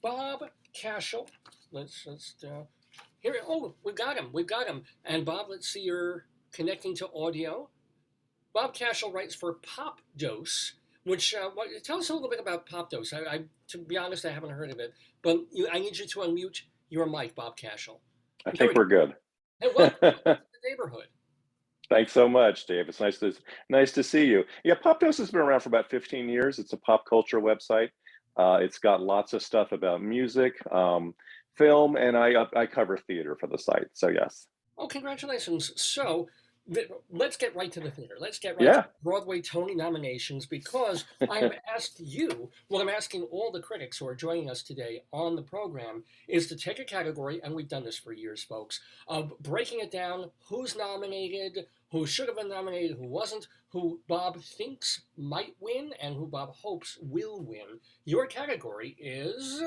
Bob Cashill. Let's here. Oh, we've got him. We've got him. And Bob, let's see. You're connecting to audio. Bob Cashill writes for Popdose, which tell us a little bit about Popdose. To be honest, I haven't heard of it, but I need you to unmute your mic, Bob Cashill. I There we think we're go. good. Hey, welcome to the neighborhood. Thanks so much, Dave. It's nice to see you. Yeah, Popdose has been around for about 15 years. It's a pop culture website. It's got lots of stuff about music, film, and I cover theater for the site. So yes. Oh, congratulations. So let's get right to the theater. Let's get right to Yeah. Broadway Tony nominations because I have asked you, what I'm asking all the critics who are joining us today on the program is to take a category, and we've done this for years, folks, of breaking it down, who's nominated, who should have been nominated, who wasn't, who Bob thinks might win, and who Bob hopes will win. Your category is,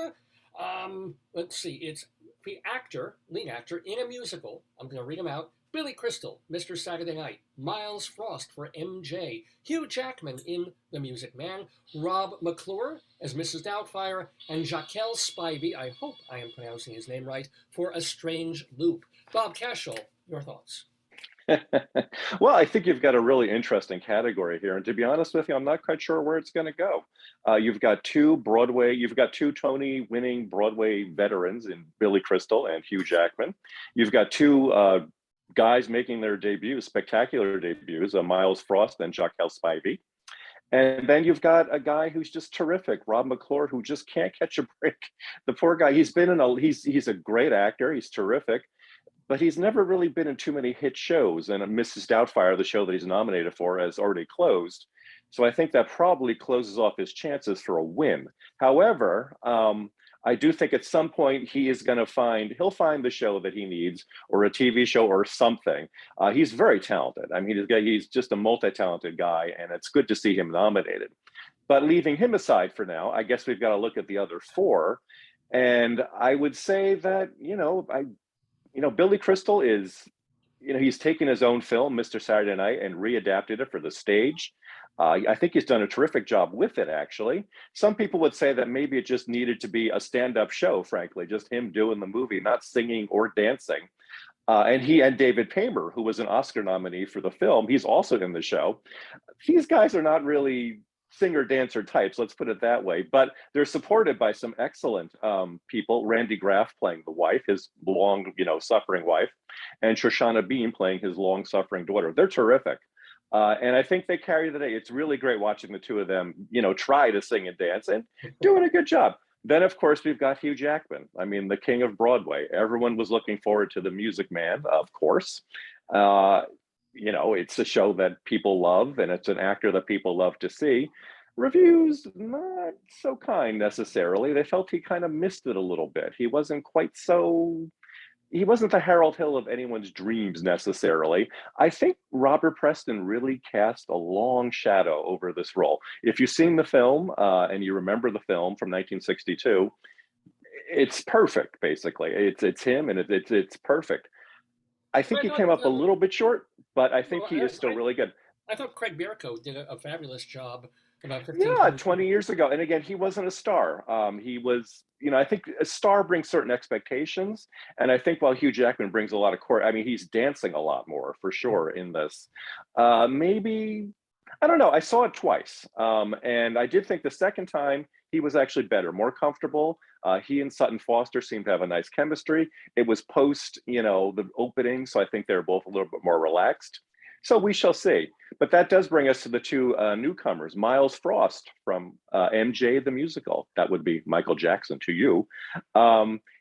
let's see, it's the actor, lead actor in a musical. I'm going to read them out. Billy Crystal, Mr. Saturday Night, Miles Frost for MJ, Hugh Jackman in The Music Man, Rob McClure as Mrs. Doubtfire, and Jaquel Spivey, I hope I am pronouncing his name right, for A Strange Loop. Bob Cashill, your thoughts? Well, I think you've got a really interesting category here. And to be honest with you, I'm not quite sure where it's going to go. You've got two Tony winning Broadway veterans in Billy Crystal and Hugh Jackman. You've got two guys making their debuts, spectacular debuts, Miles Frost and Jaquel Spivey. And then you've got a guy who's just terrific, Rob McClure, who just can't catch a break. The poor guy, he's a great actor, he's terrific, but he's never really been in too many hit shows. And Mrs. Doubtfire, the show that he's nominated for, has already closed. So I think that probably closes off his chances for a win. However, I do think at some point he'll find the show that he needs, or a TV show or something. He's very talented. I mean, he's just a multi-talented guy, and it's good to see him nominated. But leaving him aside for now, I guess we've got to look at the other four. And I would say that, Billy Crystal is, he's taken his own film, Mr. Saturday Night, and readapted it for the stage. I think he's done a terrific job with it, actually. Some people would say that maybe it just needed to be a stand-up show, frankly, just him doing the movie, not singing or dancing. And he and David Paymer, who was an Oscar nominee for the film, he's also in the show. These guys are not really singer-dancer types, let's put it that way, but they're supported by some excellent people. Randy Graff playing the wife, his long, suffering wife, and Shoshana Bean playing his long-suffering daughter. They're terrific. And I think they carry the day. It's really great watching the two of them, try to sing and dance and doing a good job. Then, of course, we've got Hugh Jackman. I mean, the king of Broadway. Everyone was looking forward to The Music Man, of course. It's a show that people love, and it's an actor that people love to see. Reviews, not so kind necessarily. They felt he kind of missed it a little bit. He wasn't the Harold Hill of anyone's dreams necessarily. I think Robert Preston really cast a long shadow over this role. If you've seen the film and you remember the film from 1962, it's perfect, basically. It's him, and it's perfect. I think he came up a little bit short, but I think he is still really good. I thought Craig Bierko did a fabulous job about 20 years ago. And again, he wasn't a star. He was, I think a star brings certain expectations. And I think while Hugh Jackman brings a lot of he's dancing a lot more for sure in this. Maybe, I don't know. I saw it twice. And I did think the second time he was actually better, more comfortable. He and Sutton Foster seemed to have a nice chemistry. It was post, the opening. So I think they were both a little bit more relaxed. So we shall see. But that does bring us to the two newcomers. Miles Frost from MJ the Musical. That would be Michael Jackson to you.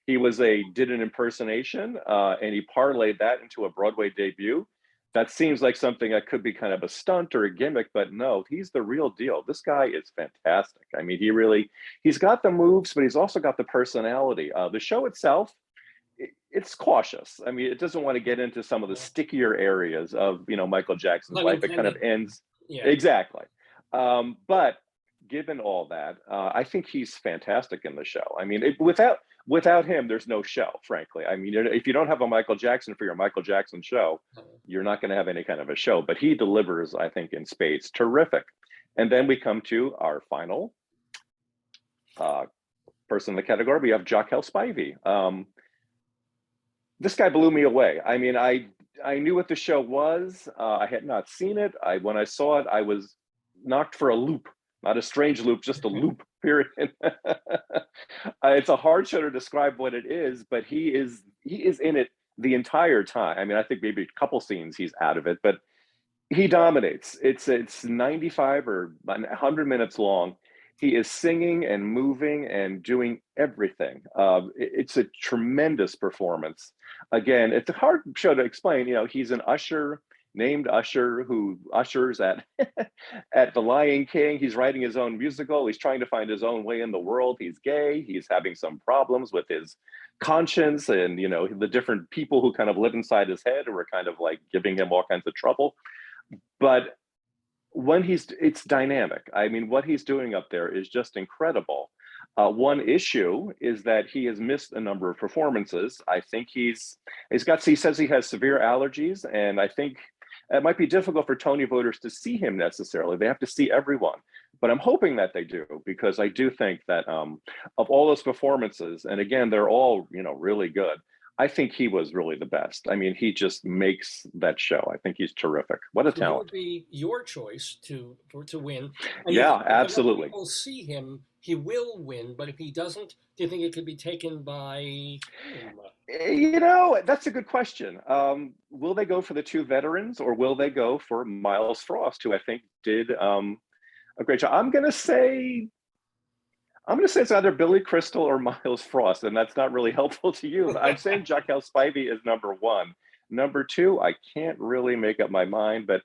He did an impersonation and he parlayed that into a Broadway debut. That seems like something that could be kind of a stunt or a gimmick, but no, he's the real deal. This guy is fantastic. I mean, he's got the moves, but he's also got the personality. The show itself, it's cautious. I mean, it doesn't want to get into some of the stickier areas of, Michael Jackson's life. It kind of ends. Yeah. Exactly. But given all that, I think he's fantastic in the show. I mean, without him, there's no show, frankly. I mean, if you don't have a Michael Jackson for your Michael Jackson show, you're not going to have any kind of a show. But he delivers, I think, in spades. Terrific. And then we come to our final person in the category, we have Jacques Spivey. This guy blew me away. I mean, I knew what the show was. I had not seen it. When I saw it, I was knocked for a loop, not a strange loop, just a loop. Period. It's a hard show to describe what it is, but he is in it the entire time. I mean, I think maybe a couple scenes he's out of it, but he dominates. It's 95 or 100 minutes long. He is singing and moving and doing everything. It's a tremendous performance. Again, it's a hard show to explain. You know, he's an usher, named Usher, who ushers at at the Lion King. He's writing his own musical. He's trying to find his own way in the world. He's gay. He's having some problems with his conscience, and you know, the different people who kind of live inside his head who are kind of like giving him all kinds of trouble. But when it's dynamic. I mean, what he's doing up there is just incredible. One issue is that he has missed a number of performances. I think he says he has severe allergies, and I think it might be difficult for Tony voters to see him necessarily. They have to see everyone, but I'm hoping that they do, because I do think that of all those performances, and again, they're all, you know, really good. I think he was really the best. I mean, he just makes that show. I think he's terrific. What a So he talent. would be your choice to win. And you Yeah, think if enough absolutely. people see him, he will win. But if he doesn't, do you think it could be taken by whom? You know, that's a good question. Will they go for the two veterans, or will they go for Miles Frost, who I think did a great job? I'm gonna say it's either Billy Crystal or Miles Frost, and that's not really helpful to you. But I'm saying Jacques Spivey is number one. Number two, I can't really make up my mind, but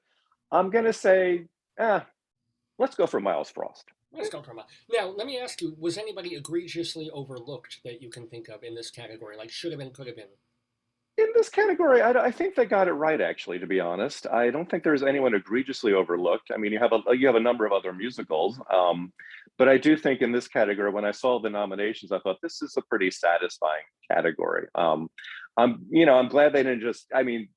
I'm gonna say, let's go for Miles Frost. Let's go from now. Let me ask you: was anybody egregiously overlooked that you can think of in this category? Like should have been, could have been. In this category, I think they got it right. Actually, to be honest, I don't think there's anyone egregiously overlooked. I mean, you have a number of other musicals, but I do think in this category, when I saw the nominations, I thought this is a pretty satisfying category. I'm glad they didn't just. I mean,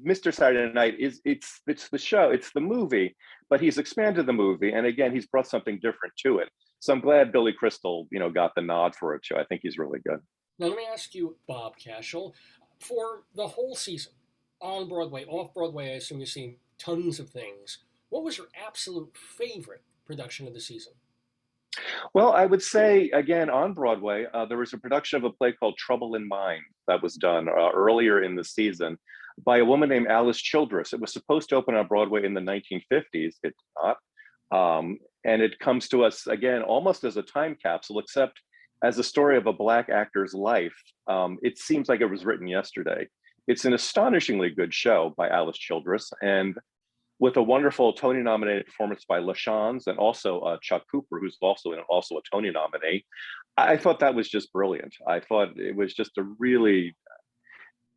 Mr. Saturday Night it's the show, it's the movie, but he's expanded the movie, and again, he's brought something different to it. So I'm glad Billy Crystal, you know, got the nod for it too. I think he's really good. Now let me ask you, Bob Cashill, for the whole season on Broadway, off Broadway. I assume you've seen tons of things. What was your absolute favorite production of the season? Well, I would say again on Broadway, there was a production of a play called Trouble in Mind that was done earlier in the season by a woman named Alice Childress. It was supposed to open on Broadway in the 1950s. It did not. And it comes to us again almost as a time capsule, except as a story of a Black actor's life. It seems like it was written yesterday. It's an astonishingly good show by Alice Childress, and with a wonderful Tony-nominated performance by LaChanze, and also Chuck Cooper, who's also a Tony nominee. I thought that was just brilliant. I thought it was just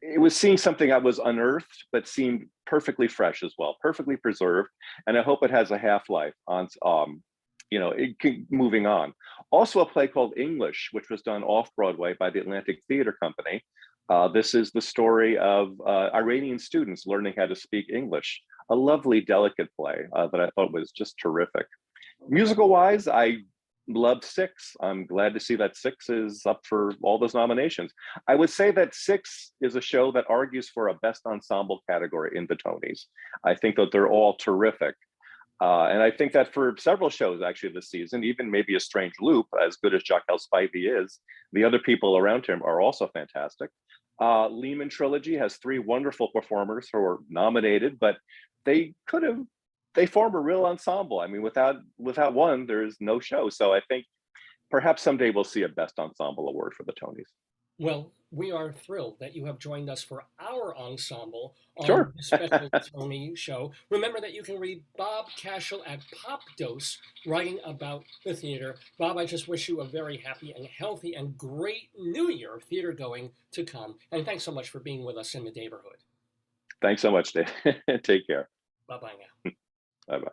it was seeing something that was unearthed, but seemed perfectly fresh as well, perfectly preserved. And I hope it has a half-life on, moving on. Also a play called English, which was done off Broadway by the Atlantic Theater Company. This is the story of Iranian students learning how to speak English. A lovely, delicate play that I thought was just terrific. Musical-wise, I loved Six. I'm glad to see that Six is up for all those nominations. I would say that Six is a show that argues for a best ensemble category in the Tonys. I think that they're all terrific. And I think that for several shows actually this season, even maybe A Strange Loop, as good as Jacques Spivey is, the other people around him are also fantastic. Lehman Trilogy has three wonderful performers who are nominated, but they form a real ensemble. I mean, without one, there's no show. So I think perhaps someday we'll see a best ensemble award for the Tonys. Well, we are thrilled that you have joined us for our ensemble on Sure. this special Tony show. Remember that you can read Bob Cashill at Popdose, writing about the theater. Bob, I just wish you a very happy and healthy and great new year of theater going to come. And thanks so much for being with us in the neighborhood. Thanks so much, Dave. Take care. Bye bye now. Bye bye.